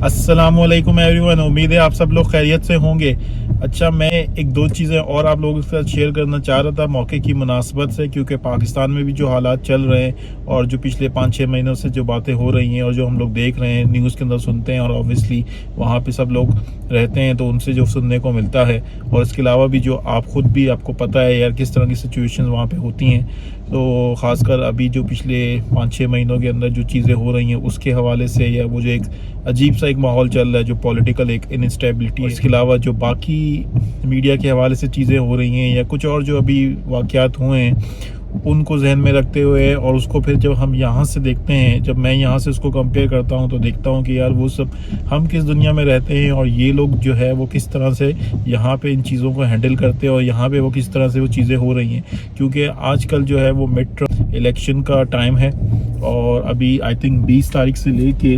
अस्सलामुअलैकुम एवरीवन, उम्मीद है आप सब लोग खैरियत से होंगे। अच्छा, मैं एक दो चीज़ें और आप लोगों के साथ शेयर करना चाह रहा था मौके की मुनासबत से, क्योंकि पाकिस्तान में भी जो हालात चल रहे हैं और जो पिछले 5-6 महीनों से जो बातें हो रही हैं और जो हम लोग देख रहे हैं, न्यूज़ के अंदर सुनते हैं और ऑब्वियसली वहाँ पे सब लोग रहते हैं तो उनसे जो सुनने को मिलता है, और इसके अलावा भी जो आप खुद भी आपको पता है यार किस तरह की सिचुएशन वहाँ पर होती हैं। तो ख़ासकर अभी जो पिछले 5-6 महीनों के अंदर जो चीज़ें हो रही हैं उसके हवाले से, या वो जो एक अजीब सा एक माहौल चल रहा है जो पॉलिटिकल एक इनस्टेबिलिटी, इसके अलावा जो बाकी मीडिया के हवाले से चीज़ें हो रही हैं या कुछ और जो अभी वाक़यात हुए हैं उनको जहन में रखते हुए, और उसको फिर जब हम यहाँ से देखते हैं, जब मैं यहाँ से उसको कंपेयर करता हूँ तो देखता हूँ कि यार वो सब हम किस दुनिया में रहते हैं और ये लोग जो है वो किस तरह से यहाँ पे इन चीज़ों को हैंडल करते हैं और यहाँ पे वो किस तरह से वो चीज़ें हो रही हैं। क्योंकि आजकल जो है वो मिड टर्म इलेक्शन का टाइम है और अभी आई थिंक 20 तारीख से लेके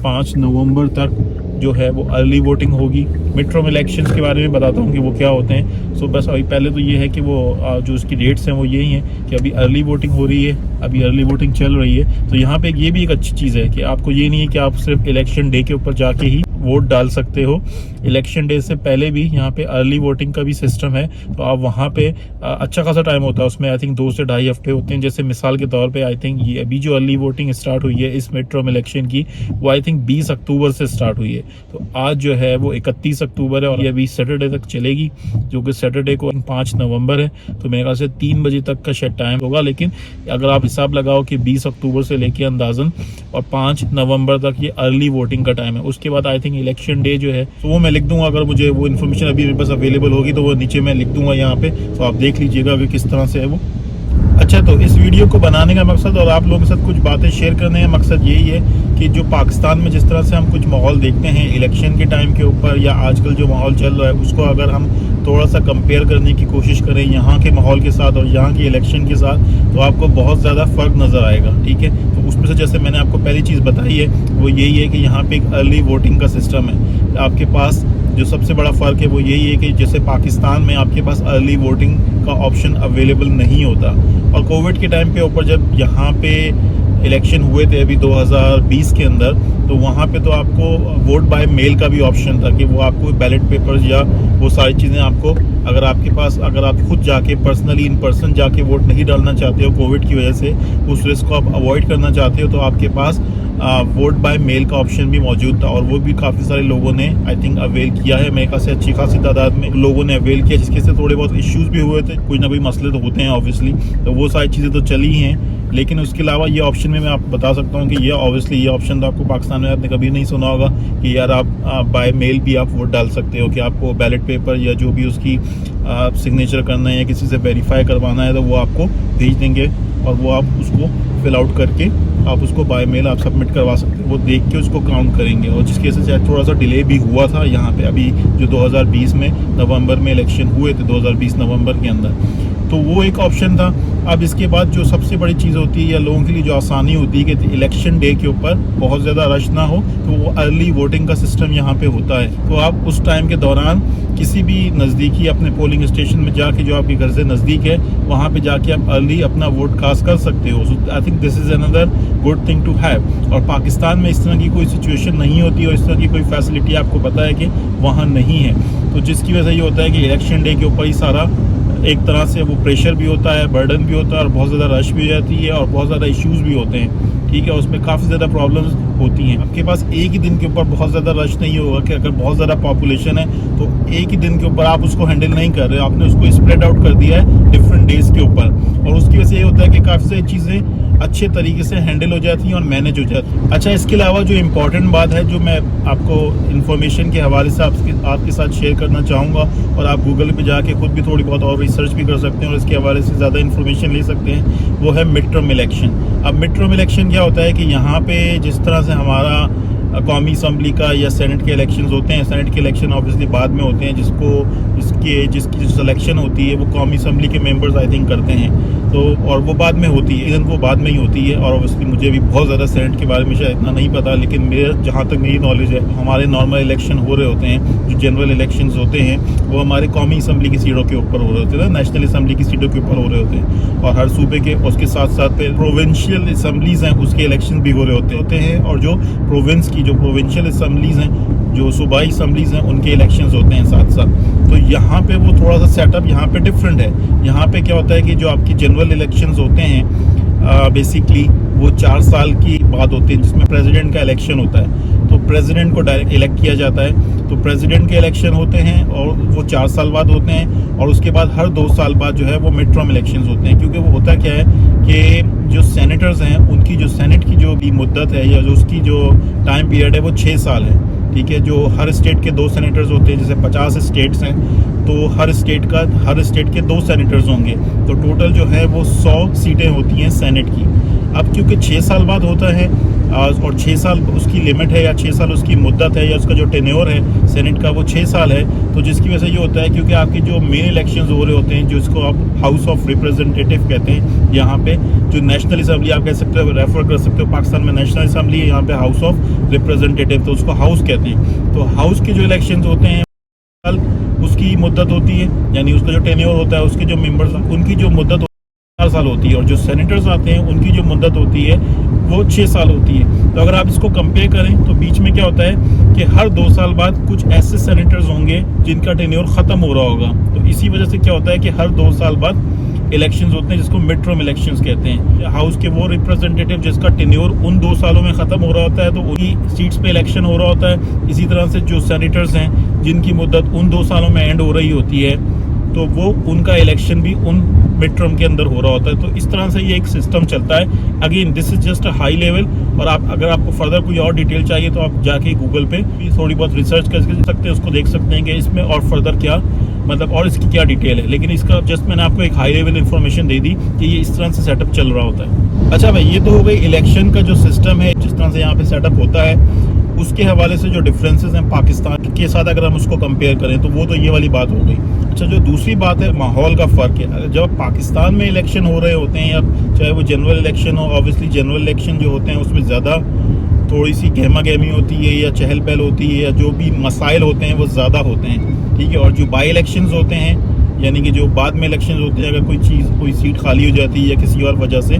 5 नवंबर तक जो है वो अर्ली वोटिंग होगी। मिड टर्म इलेक्शंस के बारे में बताता हूँ कि वो क्या होते हैं। सो बस अभी पहले तो ये है कि वो जो उसकी डेट्स हैं वो यही हैं कि अभी अर्ली वोटिंग हो रही है, अभी अर्ली वोटिंग चल रही है। तो यहाँ पे ये भी एक अच्छी चीज़ है कि आपको ये नहीं है कि आप सिर्फ इलेक्शन डे के ऊपर जाके ही वोट डाल सकते हो। इलेक्शन डे से पहले भी यहाँ पे अर्ली वोटिंग का भी सिस्टम है, तो आप वहाँ पे अच्छा खासा टाइम होता है, उसमें आई थिंक 2 से ढाई हफ्ते होते हैं। जैसे मिसाल के तौर पे आई थिंक ये अभी जो अर्ली वोटिंग स्टार्ट हुई है इस मिड टर्म इलेक्शन की, वो आई थिंक 20 अक्टूबर से स्टार्ट हुई है। तो आज जो है वो 31 अक्टूबर है और ये अभी सैटरडे तक चलेगी, जो कि सैटरडे को 5 नवंबर है। तो मेरे ख्याल से 3 बजे तक का शायद टाइम होगा, लेकिन अगर आप हिसाब लगाओ कि 20 अक्टूबर से लेके अंदाजन और 5 नवंबर तक ये अर्ली वोटिंग का टाइम है। उसके बाद आई थिंक इलेक्शन डे जो है तो वो मैं लिख दूंगा, अगर मुझे वो इन्फॉर्मेशन अभी मेरे पास अवेलेबल होगी तो वो नीचे मैं लिख दूंगा यहाँ पे, तो आप देख लीजिएगा कि किस तरह से है वो। अच्छा, तो इस वीडियो को बनाने का मकसद और आप लोगों के साथ कुछ बातें शेयर करने का मकसद यही है कि जो पाकिस्तान में जिस तरह से हम कुछ माहौल देखते हैं इलेक्शन के टाइम के ऊपर, या आजकल जो माहौल चल रहा है उसको अगर हम थोड़ा सा कंपेयर करने की कोशिश करें यहाँ के माहौल के साथ और यहाँ के इलेक्शन के साथ, तो आपको बहुत ज़्यादा फ़र्क नज़र आएगा। ठीक है, तो उसमें से जैसे मैंने आपको पहली चीज़ बताई है वो यही है कि यहाँ पे एक अर्ली वोटिंग का सिस्टम है। आपके पास जो सबसे बड़ा फ़र्क है वो यही है कि जैसे पाकिस्तान में आपके पास अर्ली वोटिंग का ऑप्शन अवेलेबल नहीं होता, और कोविड के टाइम पे ऊपर जब यहाँ पे इलेक्शन हुए थे अभी 2020 के अंदर, तो वहाँ पे तो आपको वोट बाय मेल का भी ऑप्शन था कि वो आपको बैलेट पेपर्स या वो सारी चीज़ें आपको, अगर आपके पास, अगर आप खुद जाके पर्सनली इन पर्सन जाके वोट नहीं डालना चाहते हो कोविड की वजह से, उस रिस्क को आप अवॉइड करना चाहते हो, तो आपके पास वोट बाय मेल का ऑप्शन भी मौजूद था। और वो भी काफ़ी सारे लोगों ने आई थिंक अवेल किया है, मेरे ख्याल से अच्छी खासी तादाद में लोगों ने अवेल किया, जिसके से थोड़े बहुत इश्यूज़ भी हुए थे, कोई ना कोई मसले तो होते हैं ऑब्वियसली, तो वो सारी चीज़ें तो चली ही हैं। लेकिन उसके अलावा ये ऑप्शन में मैं आपको बता सकता हूँ कि ये ऑब्वियसली ये ऑप्शन तो आपको पाकिस्तान में आपने कभी नहीं सुना होगा कि यार आप बाय मेल भी आप वोट डाल सकते हो, कि आपको बैलेट पेपर या जो भी उसकी सिग्नेचर करना है या किसी से वेरीफाई करवाना है तो वो आपको भेज देंगे और वो आप उसको फिल आउट करके आप उसको बाय मेल आप सबमिट करवा सकते हो, वो देख के उसको काउंट करेंगे। और जिसकी वजह से थोड़ा सा डिले भी हुआ था यहाँ पे, अभी जो 2020 में नवंबर में इलेक्शन हुए थे 2020 नवंबर के अंदर, तो वो एक ऑप्शन था। अब इसके बाद जो सबसे बड़ी चीज़ होती है या लोगों के लिए जो आसानी होती है कि इलेक्शन डे के ऊपर बहुत ज़्यादा रश ना हो, तो वो अर्ली वोटिंग का सिस्टम यहाँ पे होता है। तो आप उस टाइम के दौरान किसी भी नज़दीकी अपने पोलिंग स्टेशन में जाके, जो आपके घर से नज़दीक है, वहाँ पे जाके आप अर्ली अपना वोट कास्ट कर सकते हो। So I think this is another good thing to have. और पाकिस्तान में इस तरह की कोई सिचुएशन नहीं होती और इस तरह की कोई फैसिलिटी आपको पता है कि वहाँ नहीं है, तो जिसकी वजह से ये होता है कि इलेक्शन डे के ऊपर ही सारा एक तरह से वो प्रेशर भी होता है, बर्डन भी होता है और बहुत ज़्यादा रश भी हो जाती है और बहुत ज़्यादा इश्यूज़ भी होते हैं। ठीक है, उसमें काफ़ी ज़्यादा प्रॉब्लम्स होती हैं। आपके पास एक ही दिन के ऊपर बहुत ज़्यादा रश नहीं होगा कि अगर बहुत ज़्यादा पॉपुलेशन है तो एक ही दिन के ऊपर आप उसको हैंडल नहीं कर रहे हो, आपने उसको स्प्रेड आउट कर दिया है डिफरेंट डेज़ के ऊपर, और उसकी वजह से ये होता है कि काफ़ी सारी चीज़ें अच्छे तरीके से हैंडल हो जाती हैं और मैनेज हो जाती हैं। अच्छा, इसके अलावा जो इम्पॉर्टेंट बात है जो मैं आपको इन्फॉर्मेशन के हवाले से आपके साथ शेयर करना चाहूँगा, और आप गूगल पे जाके खुद भी थोड़ी बहुत और रिसर्च भी कर सकते हैं और इसके हवाले से ज़्यादा इन्फॉर्मेशन ले सकते हैं, वो है मिड टर्म इलेक्शन। अब मिड टर्म इलेक्शन क्या होता है कि यहाँ पे जिस तरह से हमारा कौमी असम्बली का या सेनेट के इलेक्शंस होते हैं, सेनेट के इलेक्शन ऑब्वियसली बाद में होते हैं, जिसकी के जिसकी जो सिलेक्शन होती है वो कौमी असम्बली के मेंबर्स आई थिंक करते हैं, तो और वो बाद में होती है, इवन वो बाद में ही होती है। और ऑब्वियसली मुझे भी बहुत ज़्यादा सेनेट के बारे में शायद इतना नहीं पता, लेकिन मेरे जहाँ तक मेरी नॉलेज है, हमारे नॉर्मल इलेक्शन हो रहे होते हैं, जो जनरल इलेक्शन होते हैं वो हमारे कौमी असम्बली की सीटों के ऊपर हो रहे होते हैं, नेशनल असम्बली की सीटों के ऊपर हो रहे होते हैं। और हर सूबे के उसके साथ साथ प्रोविंशियल असम्बलीज हैं उसके इलेक्शन भी हो रहे होते हैं। और जो प्रोविंस की जो प्रोविंशियल असम्बलीज हैं, जो सूबाई असम्बलीज हैं, उनके इलेक्शंस होते हैं साथ साथ। तो यहाँ पे वो थोड़ा सा सेटअप यहाँ पे डिफरेंट है। यहाँ पे क्या होता है कि जो आपकी जनरल इलेक्शंस होते हैं बेसिकली वो 4 साल की बात होती है, जिसमें प्रेसिडेंट का इलेक्शन होता है। तो प्रेसिडेंट को डायरेक्ट इलेक्ट किया जाता है, तो प्रेसिडेंट के इलेक्शन होते हैं और वो 4 साल बाद होते हैं। और उसके बाद हर 2 साल बाद जो है वो मिड टर्म इलेक्शंस होते हैं, क्योंकि वो होता क्या है कि जो सेनेटर्स हैं उनकी जो सेनेट की जो भी मुद्दत है या जो उसकी जो टाइम पीरियड है वो 6 साल है। ठीक है, जो हर स्टेट के 2 सेनेटर्स होते हैं, जैसे 50 स्टेट्स हैं तो हर स्टेट के 2 सेनेटर्स होंगे, तो टोटल जो है वो 100 सीटें होती हैं सेनेट की। अब क्योंकि 6 साल बाद होता है और 6 साल उसकी लिमिट है या 6 साल उसकी मुद्दत है या उसका जो टेन्योर है सेनेट का वो 6 साल है, तो जिसकी वजह से ये होता है क्योंकि आपके जो मेन इलेक्शंस हो रहे होते हैं, जिसको आप हाउस ऑफ रिप्रेजेंटेटिव कहते हैं, यहाँ पे जो नेशनल असम्बली आप कह सकते हो, रेफर कर सकते हो, पाकिस्तान में नेशनल असम्बली है, यहाँ पे हाउस ऑफ रिप्रेजेंटेटिव, तो उसको हाउस कहते हैं। तो हाउस के जो इलेक्शन होते हैं उसकी मुद्दत होती है, यानी उसका जो टेन्योर होता है, उसके जो मेंबर्स उनकी जो मुद्दत 4 साल होती है, और जो सेनेटर्स आते हैं उनकी जो मुद्दत होती है वो 6 साल होती है। तो अगर आप इसको कंपेयर करें तो बीच में क्या होता है कि हर 2 साल बाद कुछ ऐसे सेनेटर्स होंगे जिनका टेन्योर खत्म हो रहा होगा, तो इसी वजह से क्या होता है कि हर 2 साल बाद इलेक्शंस होते हैं, जिसको मिड टर्म इलेक्शंस कहते हैं। हाउस के वो रिप्रेजेंटेटिव जिसका टेन्योर उन 2 सालों में खत्म हो रहा होता है, तो उन्हीं सीट्स पे इलेक्शन हो रहा होता है। इसी तरह से जो सेनेटर्स हैं जिनकी मुद्दत उन 2 सालों में एंड हो रही होती है, तो वो उनका इलेक्शन भी उन मिड टर्म के अंदर हो रहा होता है। तो इस तरह से ये एक सिस्टम चलता है। Again this is just a high level, और आप अगर आपको फर्दर कोई और डिटेल चाहिए तो आप जाके गूगल पे भी थोड़ी बहुत रिसर्च कर सकते हैं, उसको देख सकते हैं कि इसमें और फर्दर क्या मतलब और इसकी क्या डिटेल है। लेकिन इसका जस्ट मैंने आपको एक हाई लेवल इन्फॉर्मेशन दे दी कि ये इस तरह से सेटअप चल रहा होता है। अच्छा भाई, ये तो हो गई इलेक्शन का जो सिस्टम है, जिस तरह से यहाँ पे सेटअप होता है, उसके हवाले से जो डिफरेंसेस हैं पाकिस्तान के साथ अगर हम उसको कंपेयर करें तो वो तो ये वाली बात हो गई। अच्छा, जो दूसरी बात है माहौल का फ़र्क है। जब पाकिस्तान में इलेक्शन हो रहे होते हैं, या चाहे वो जनरल इलेक्शन हो, ऑब्वियसली जनरल इलेक्शन जो होते हैं उसमें ज़्यादा थोड़ी सी गहमा गहमी होती है या चहल पहल होती है, या जो भी मसाइल होते हैं वो ज़्यादा होते हैं। ठीक है, और जो बाई इलेक्शंस होते हैं, यानी कि जो बाद में इलेक्शन होते हैं, अगर कोई सीट खाली हो जाती है या किसी और वजह से,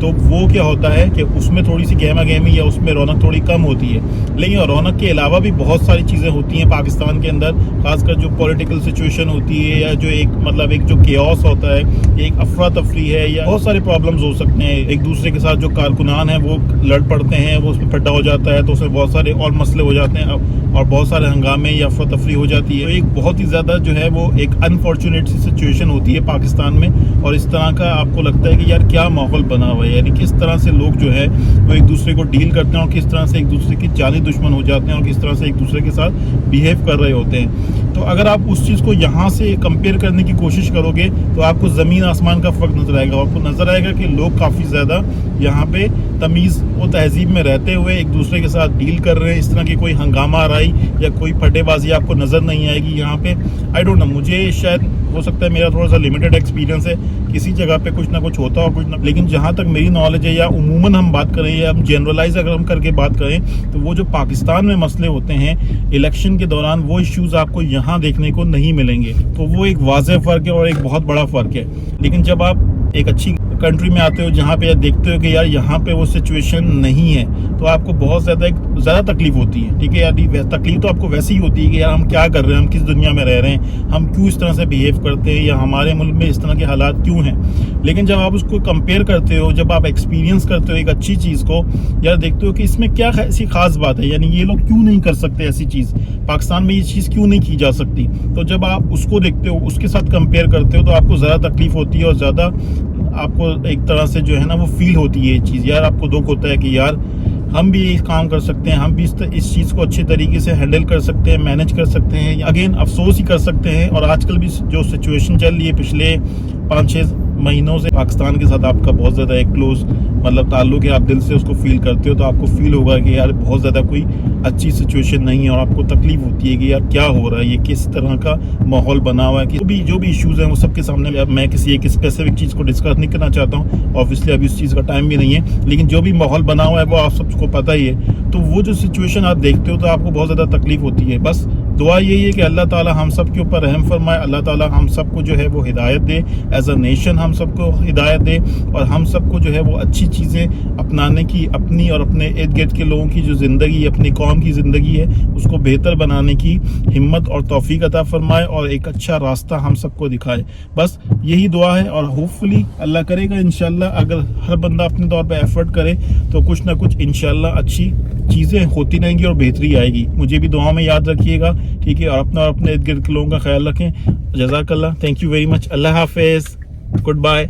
तो वो क्या होता है कि उसमें थोड़ी सी गहमा गहमी या उसमें रौनक थोड़ी कम होती है। लेकिन रौनक के अलावा भी बहुत सारी चीज़ें होती हैं पाकिस्तान के अंदर, खासकर जो पॉलिटिकल सिचुएशन होती है, या जो एक जो केओस होता है, एक अफरा तफरी है, या बहुत सारे प्रॉब्लम्स हो सकते हैं। एक दूसरे के साथ जो कारकुनान है वो लड़ पड़ते हैं, वो उसमें फड्डा हो जाता है, तो उसमें बहुत सारे और मसले हो जाते हैं और बहुत सारे हंगामे या अफरा तफरी हो जाती है। तो एक बहुत ही ज़्यादा जो है वो एक अनफॉर्चुनेट सी सिचुएशन होती है पाकिस्तान में। और इस तरह का आपको लगता है कि यार क्या माहौल बना हुआ है, यानी किस तरह से लोग जो है वो एक दूसरे को डील करते हैं, और किस तरह से एक दूसरे के जानी दुश्मन हो जाते हैं, और किस तरह से एक दूसरे के साथ बिहेव कर रहे होते हैं। तो अगर आप उस चीज़ को यहाँ से कंपेयर करने की कोशिश करोगे तो आपको ज़मीन आसमान का फ़र्क नज़र आएगा। आपको नज़र आएगा कि लोग काफ़ी ज़्यादा यहाँ पे तमीज़ व तहजीब में रहते हुए एक दूसरे के साथ डील कर रहे हैं। इस तरह की कोई हंगामा राई या कोई फटेबाजी आपको नज़र नहीं आएगी यहाँ पे। आई डोंट नो, मुझे शायद हो सकता है मेरा थोड़ा सा लिमिटेड एक्सपीरियंस है, किसी जगह पे कुछ ना कुछ होता हो कुछ ना, लेकिन जहाँ तक मेरी नॉलेज है, या उमूमन हम बात करें या हम जनरलाइज अगर हम करके बात करें, तो वो जो पाकिस्तान में मसले होते हैं इलेक्शन के दौरान, वो इश्यूज आपको यहाँ देखने को नहीं मिलेंगे। तो वो एक वाज़ेह फ़र्क है और एक बहुत बड़ा फ़र्क है। लेकिन जब आप एक अच्छी कंट्री में आते हो जहाँ पे देखते हो कि यार यहाँ पे वो सिचुएशन नहीं है, तो आपको बहुत ज़्यादा तकलीफ होती है। ठीक है यार, तकलीफ तो आपको वैसे ही होती है कि यार हम क्या कर रहे हैं, हम किस दुनिया में रह रहे हैं, हम क्यों इस तरह से बिहेव करते हैं, या हमारे मुल्क में इस तरह के हालात क्यों हैं। लेकिन जब आप उसको कंपेयर करते हो, जब आप एक्सपीरियंस करते हो एक अच्छी चीज़ को, यार देखते हो कि इसमें क्या ऐसी खास बात है, यानी ये लोग क्यों नहीं कर सकते ऐसी चीज़, पाकिस्तान में ये चीज़ क्यों नहीं की जा सकती। तो जब आप उसको देखते हो, उसके साथ कंपेयर करते हो, तो आपको ज़्यादा तकलीफ होती है और ज़्यादा आपको एक तरह से जो है ना वो फील होती है ये चीज़। यार आपको दुख होता है कि यार हम भी ये काम कर सकते हैं, हम भी इस चीज़ को अच्छे तरीके से हैंडल कर सकते हैं, मैनेज कर सकते हैं। अगेन अफसोस ही कर सकते हैं। और आजकल भी जो सिचुएशन चल रही है पिछले 5-6 महीनों से पाकिस्तान के साथ आपका बहुत ज़्यादा एक क्लोज मतलब ताल्लुक है, आप दिल से उसको फील करते हो, तो आपको फील होगा कि यार बहुत ज़्यादा कोई अच्छी सिचुएशन नहीं है और आपको तकलीफ होती है कि यार क्या हो रहा है, ये किस तरह का माहौल बना हुआ है कि जो भी इश्यूज़ हैं वो सबके सामने। मैं किसी एक स्पेसिफिक चीज़ को डिस्कस नहीं करना चाहता हूँ, ऑब्वियसली अभी उस चीज़ का टाइम भी नहीं है, लेकिन जो भी माहौल बना हुआ है वो आप सबको पता ही है। तो वो जो सिचुएशन आप देखते हो तो आपको बहुत ज़्यादा तकलीफ होती है। बस दुआ यही है कि अल्लाह ताला हम सब के ऊपर रहम फरमाए, अल्लाह ताला हम सबको जो है वो हिदायत दे, एज अ नेशन हम सबको हिदायत दे और हम सबको जो है वो अच्छी चीज़ें अपनाने की, अपनी और अपने इर्द गिर्द के लोगों की जो ज़िंदगी, अपनी कौम की ज़िंदगी है उसको बेहतर बनाने की हिम्मत और तौफीक अता फरमाए और एक अच्छा रास्ता हम सबको दिखाए। बस यही दुआ है और होपफुली अल्लाह करेगा इंशाल्लाह, अगर हर बंदा अपने तौर पर एफर्ट करे तो कुछ ना कुछ इंशाल्लाह अच्छी चीज़ें होती रहेंगी और बेहतरी आएगी। मुझे भी दुआ में याद रखिएगा, ठीक है, और अपना और अपने इर्द गिर्द के लोगों का ख्याल रखें। जज़ाकल्लाह, थैंक यू वेरी मच, अल्लाह हाफिज़, गुड बाय।